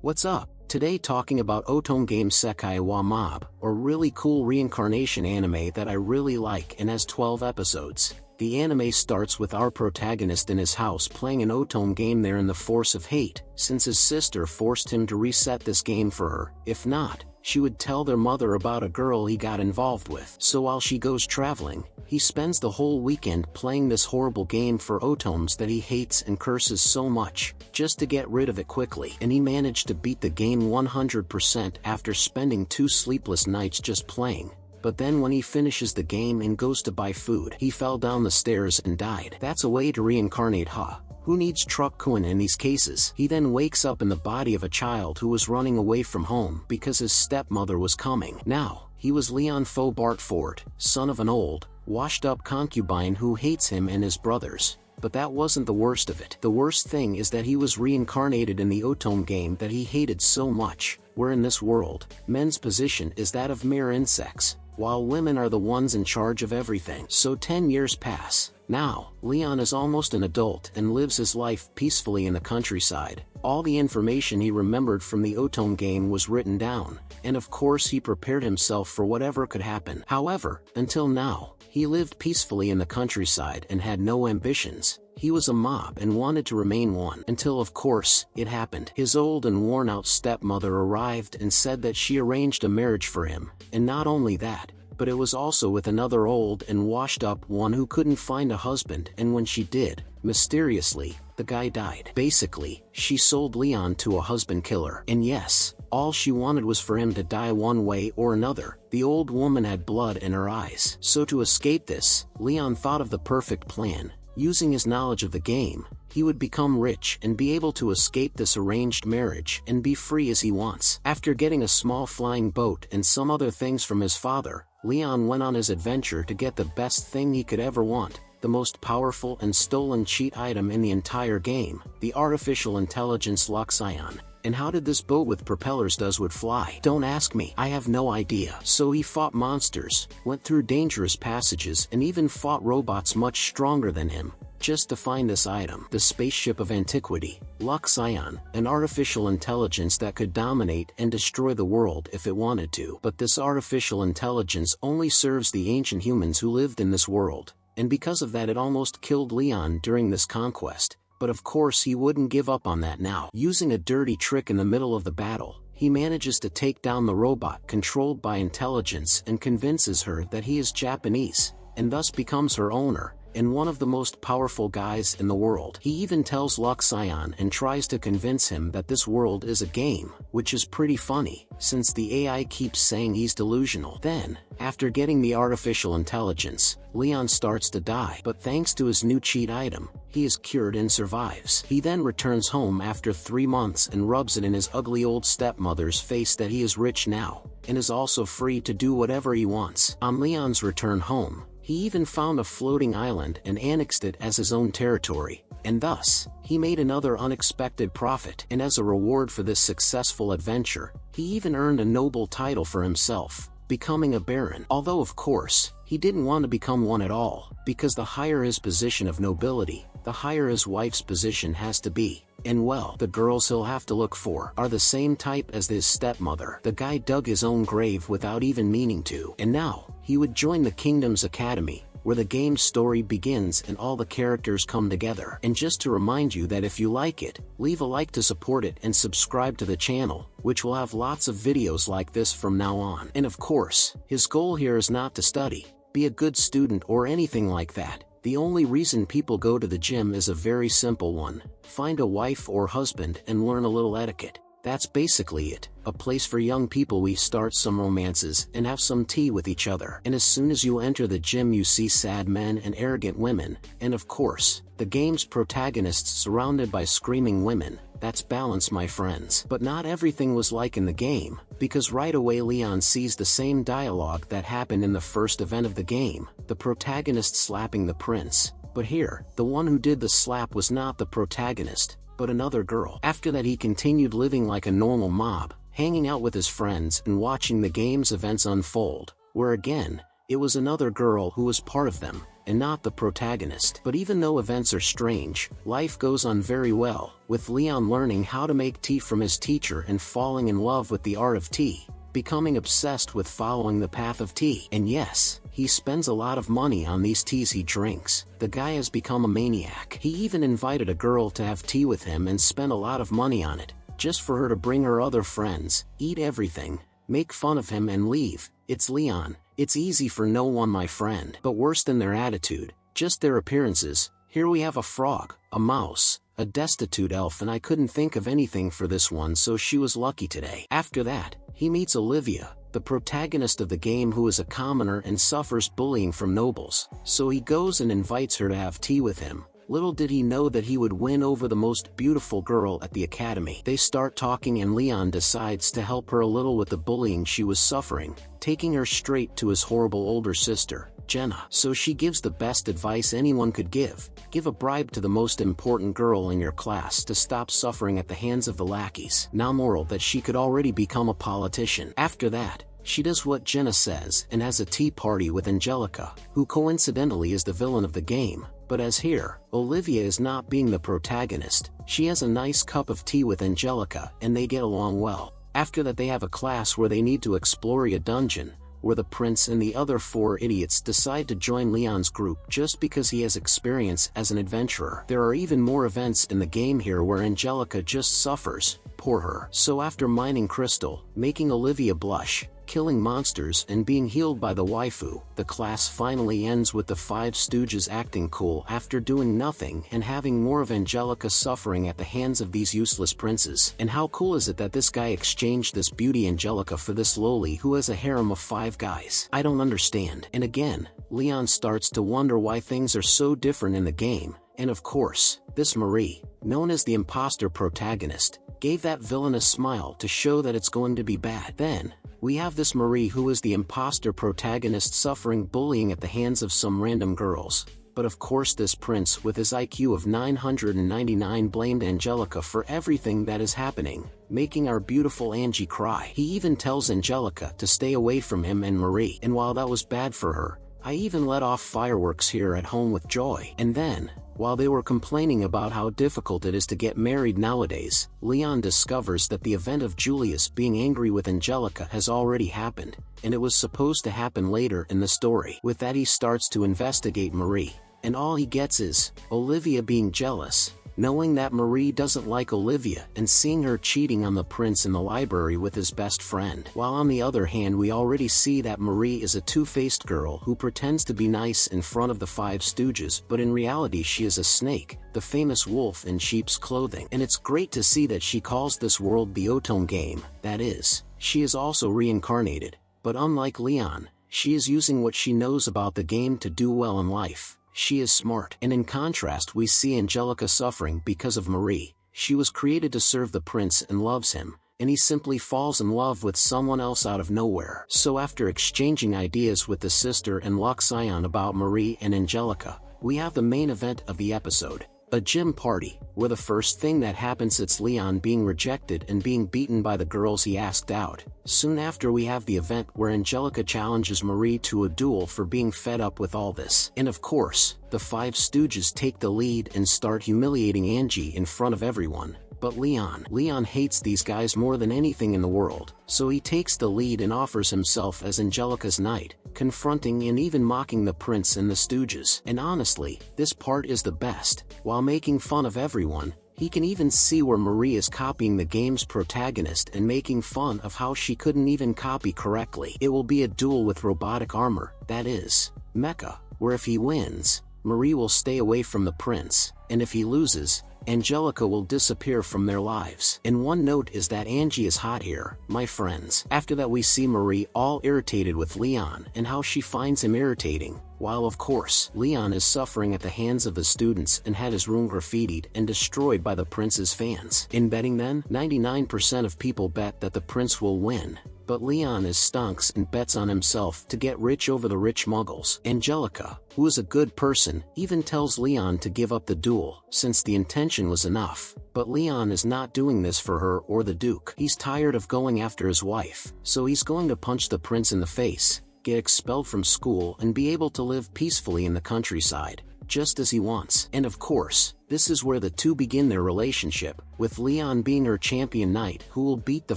What's up? Today talking about Otome Game Sekai wa Mob, or really cool reincarnation anime that I really like and has 12 episodes. The anime starts with our protagonist in his house playing an Otome game there in the force of hate, since his sister forced him to reset this game for her. If not, she would tell their mother about a girl he got involved with. So while she goes traveling, he spends the whole weekend playing this horrible game for Otomes that he hates and curses so much, just to get rid of it quickly. And he managed to beat the game 100% after spending 2 sleepless nights just playing. But then when he finishes the game and goes to buy food, he fell down the stairs and died. That's a way to reincarnate, huh? Who needs truck Kuin in these cases? He then wakes up in the body of a child who was running away from home because his stepmother was coming. Now, he was Leon Fobart Ford, son of an old, washed-up concubine who hates him and his brothers. But that wasn't the worst of it. The worst thing is that he was reincarnated in the Otome game that he hated so much, where in this world, men's position is that of mere insects, while women are the ones in charge of everything. So 10 years pass. Now, Leon is almost an adult and lives his life peacefully in the countryside. All the information he remembered from the Otome game was written down, and of course he prepared himself for whatever could happen. However, until now, he lived peacefully in the countryside and had no ambitions. He was a mob and wanted to remain one. Until of course, it happened. His old and worn-out stepmother arrived and said that she arranged a marriage for him, and not only that, but it was also with another old and washed-up one who couldn't find a husband, and when she did, mysteriously, the guy died. Basically, she sold Leon to a husband killer. And yes, all she wanted was for him to die one way or another. The old woman had blood in her eyes. So to escape this, Leon thought of the perfect plan. Using his knowledge of the game, he would become rich and be able to escape this arranged marriage and be free as he wants. After getting a small flying boat and some other things from his father, Leon went on his adventure to get the best thing he could ever want, the most powerful and stolen cheat item in the entire game, the artificial intelligence Luxion. And how did this boat with propellers would fly? Don't ask me, I have no idea. So he fought monsters, went through dangerous passages and even fought robots much stronger than him, just to find this item, the spaceship of antiquity, Luxion, an artificial intelligence that could dominate and destroy the world if it wanted to. But this artificial intelligence only serves the ancient humans who lived in this world, and because of that it almost killed Leon during this conquest. But of course he wouldn't give up on that now. Using a dirty trick in the middle of the battle, he manages to take down the robot controlled by intelligence and convinces her that he is Japanese, and thus becomes her owner, and one of the most powerful guys in the world. He even tells Luxion and tries to convince him that this world is a game, which is pretty funny, since the AI keeps saying he's delusional. Then, after getting the artificial intelligence, Leon starts to die, but thanks to his new cheat item, he is cured and survives. He then returns home after 3 months and rubs it in his ugly old stepmother's face that he is rich now, and is also free to do whatever he wants. On Leon's return home, he even found a floating island and annexed it as his own territory, and thus, he made another unexpected profit. And as a reward for this successful adventure, he even earned a noble title for himself, becoming a baron. Although of course, he didn't want to become one at all, because the higher his position of nobility, the higher his wife's position has to be. And well, the girls he'll have to look for are the same type as his stepmother. The guy dug his own grave without even meaning to. And now, he would join the Kingdom's Academy, where the game's story begins and all the characters come together. And just to remind you that if you like it, leave a like to support it and subscribe to the channel, which will have lots of videos like this from now on. And of course, his goal here is not to study, be a good student or anything like that. The only reason people go to the gym is a very simple one: find a wife or husband and learn a little etiquette. That's basically it, a place for young people we start some romances and have some tea with each other. And as soon as you enter the gym you see sad men and arrogant women, and of course, the game's protagonists surrounded by screaming women. That's balance, my friends. But not everything was like in the game, because right away Leon sees the same dialogue that happened in the first event of the game, the protagonist slapping the prince. But here, the one who did the slap was not the protagonist, but another girl. After that he continued living like a normal mob, hanging out with his friends and watching the game's events unfold, where again, it was another girl who was part of them, and not the protagonist. But even though events are strange, life goes on very well, with Leon learning how to make tea from his teacher and falling in love with the art of tea, becoming obsessed with following the path of tea. And yes, he spends a lot of money on these teas he drinks. The guy has become a maniac. He even invited a girl to have tea with him and spent a lot of money on it, just for her to bring her other friends, eat everything, make fun of him and leave. It's Leon. It's easy for no one, my friend. But worse than their attitude, just their appearances. Here we have a frog, a mouse, a destitute elf, and I couldn't think of anything for this one, so she was lucky today. After that, he meets Olivia, the protagonist of the game, who is a commoner and suffers bullying from nobles. So he goes and invites her to have tea with him. Little did he know that he would win over the most beautiful girl at the academy. They start talking and Leon decides to help her a little with the bullying she was suffering, taking her straight to his horrible older sister, Jenna. So she gives the best advice anyone could give. Give a bribe to the most important girl in your class to stop suffering at the hands of the lackeys. Now moral that she could already become a politician. After that, she does what Jenna says and has a tea party with Angelica, who coincidentally is the villain of the game. But as here, Olivia is not being the protagonist. She has a nice cup of tea with Angelica and they get along well. After that, they have a class where they need to explore a dungeon, where the prince and the other 4 idiots decide to join Leon's group just because he has experience as an adventurer. There are even more events in the game here where Angelica just suffers, poor her. So after mining crystal, making Olivia blush, killing monsters and being healed by the waifu, the class finally ends with the 5 Stooges acting cool after doing nothing and having more of Angelica suffering at the hands of these useless princes. And how cool is it that this guy exchanged this beauty Angelica for this lowly who has a harem of 5 guys? I don't understand. And again, Leon starts to wonder why things are so different in the game. And of course, this Marie, known as the imposter protagonist, gave that villain a smile to show that it's going to be bad. Then, we have this Marie who is the imposter protagonist suffering bullying at the hands of some random girls. But of course this prince with his IQ of 999 blamed Angelica for everything that is happening, making our beautiful Angie cry. He even tells Angelica to stay away from him and Marie. And while that was bad for her, I even let off fireworks here at home with joy. And then, while they were complaining about how difficult it is to get married nowadays, Leon discovers that the event of Julius being angry with Angelica has already happened, and it was supposed to happen later in the story. With that, he starts to investigate Marie, and all he gets is Olivia being jealous, knowing that Marie doesn't like Olivia and seeing her cheating on the prince in the library with his best friend. While on the other hand, we already see that Marie is a two-faced girl who pretends to be nice in front of the 5 Stooges, but in reality she is a snake, the famous wolf in sheep's clothing. And it's great to see that she calls this world the Otome Game, that is, she is also reincarnated. But unlike Leon, she is using what she knows about the game to do well in life. She is smart. And in contrast, we see Angelica suffering because of Marie. She was created to serve the prince and loves him, and he simply falls in love with someone else out of nowhere. So after exchanging ideas with the sister and Luxion about Marie and Angelica, we have the main event of the episode, a gym party, where the first thing that happens it's Leon being rejected and being beaten by the girls he asked out. Soon after, we have the event where Angelica challenges Marie to a duel for being fed up with all this. And of course, the 5 Stooges take the lead and start humiliating Angie in front of everyone. But Leon hates these guys more than anything in the world, so he takes the lead and offers himself as Angelica's knight, confronting and even mocking the prince and the Stooges. And honestly, this part is the best. While making fun of everyone, he can even see where Marie is copying the game's protagonist and making fun of how she couldn't even copy correctly. It will be a duel with robotic armor, that is, mecha, where if he wins, Marie will stay away from the prince, and if he loses, Angelica will disappear from their lives. And one note is that Angie is hot here, my friends. After that, we see Marie all irritated with Leon and how she finds him irritating, while of course, Leon is suffering at the hands of the students and had his room graffitied and destroyed by the prince's fans. In betting then, 99% of people bet that the prince will win. But Leon is stonks and bets on himself to get rich over the rich muggles. Angelica, who is a good person, even tells Leon to give up the duel, since the intention was enough. But Leon is not doing this for her or the Duke. He's tired of going after his wife, so he's going to punch the prince in the face, get expelled from school and be able to live peacefully in the countryside, just as he wants. And of course, this is where the two begin their relationship, with Leon being her champion knight who will beat the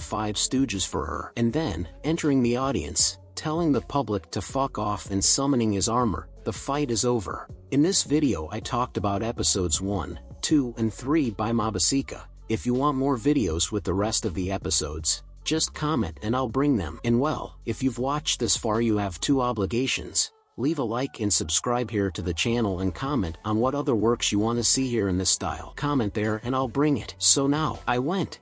Five Stooges for her. And then, entering the audience, telling the public to fuck off and summoning his armor, the fight is over. In this video I talked about episodes 1, 2 and 3 by Mabasika. If you want more videos with the rest of the episodes, just comment and I'll bring them. And well, if you've watched this far you have two obligations. Leave a like and subscribe here to the channel and comment on what other works you want to see here in this style. Comment there and I'll bring it. So now, I went